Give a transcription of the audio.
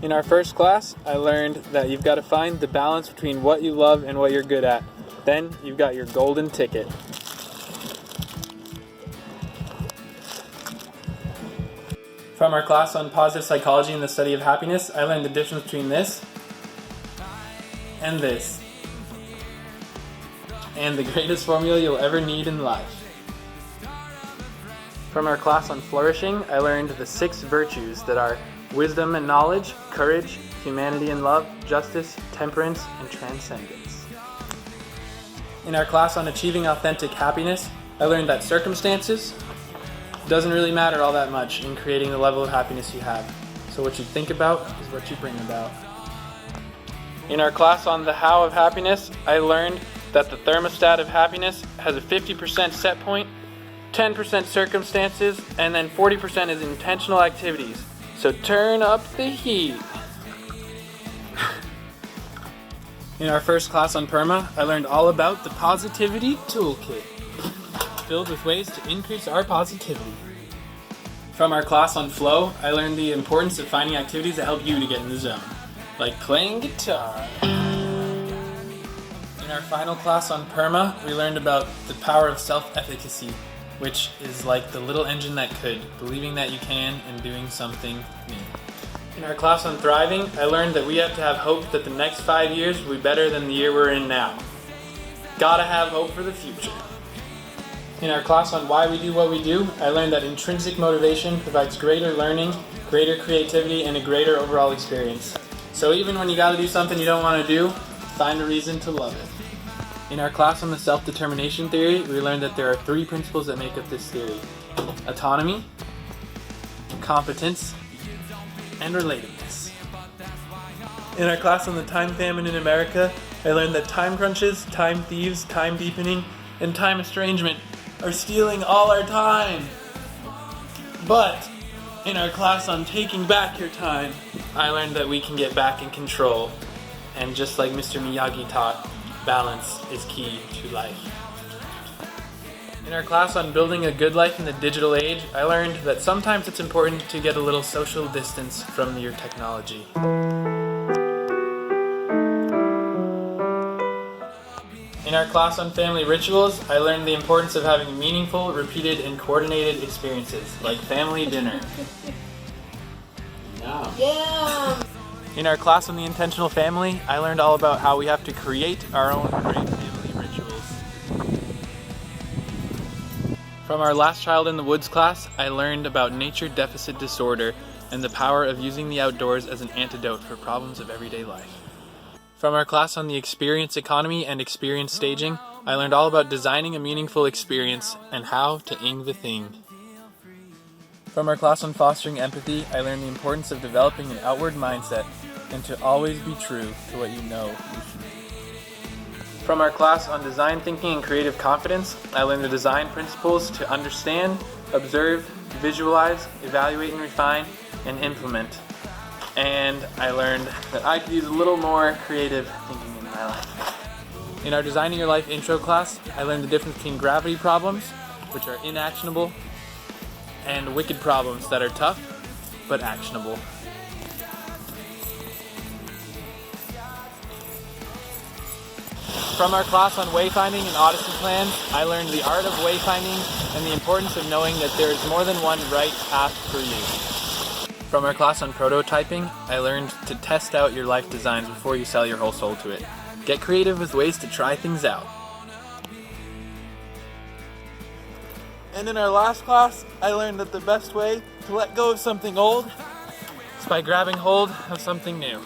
In our first class, I learned that you've got to find the balance between what you love and what you're good at. Then you've got your golden ticket. From our class on positive psychology and the study of happiness, I learned the difference between this and this. And the greatest formula you'll ever need in life. From our class on flourishing, I learned the 6 virtues that are wisdom and knowledge, courage, humanity and love, justice, temperance, and transcendence. In our class on achieving authentic happiness, I learned that circumstances doesn't really matter all that much in creating the level of happiness you have. So what you think about is what you bring about. In our class on the how of happiness, I learned that the thermostat of happiness has a 50% set point, 10% circumstances, and then 40% is intentional activities. So turn up the heat. In our first class on PERMA, I learned all about the Positivity Toolkit, filled with ways to increase our positivity. From our class on flow, I learned the importance of finding activities that help you to get in the zone, like playing guitar. In our final class on PERMA, we learned about the power of self-efficacy, which is like the little engine that could, believing that you can and doing something new. In our class on thriving, I learned that we have to have hope that the next 5 years will be better than the year we're in now. Gotta have hope for the future. In our class on why we do what we do, I learned that intrinsic motivation provides greater learning, greater creativity, and a greater overall experience. So even when you gotta do something you don't want to do, find a reason to love it. In our class on the self-determination theory, we learned that there are 3 principles that make up this theory: autonomy, competence, and relatedness. In our class on the time famine in America, I learned that time crunches, time thieves, time deepening, and time estrangement are stealing all our time. But in our class on taking back your time, I learned that we can get back in control. And just like Mr. Miyagi taught, balance is key to life. In our class on building a good life in the digital age, I learned that sometimes it's important to get a little social distance from your technology. In our class on family rituals, I learned the importance of having meaningful, repeated, and coordinated experiences, like family dinner. Yeah. In our class on the intentional family, I learned all about how we have to create our own great family rituals. From our Last Child in the Woods class, I learned about nature deficit disorder and the power of using the outdoors as an antidote for problems of everyday life. From our class on the experience economy and experience staging, I learned all about designing a meaningful experience and how to ing the thing. From our class on fostering empathy, I learned the importance of developing an outward mindset and to always be true to what you know you should be. From our class on design thinking and creative confidence, I learned the design principles to understand, observe, visualize, evaluate and refine, and implement. And I learned that I could use a little more creative thinking in my life. In our Designing Your Life intro class, I learned the difference between gravity problems, which are inactionable, and wicked problems that are tough, but actionable. From our class on wayfinding and Odyssey plans, I learned the art of wayfinding and the importance of knowing that there is more than one right path for you. From our class on prototyping, I learned to test out your life designs before you sell your whole soul to it. Get creative with ways to try things out. And in our last class, I learned that the best way to let go of something old is by grabbing hold of something new.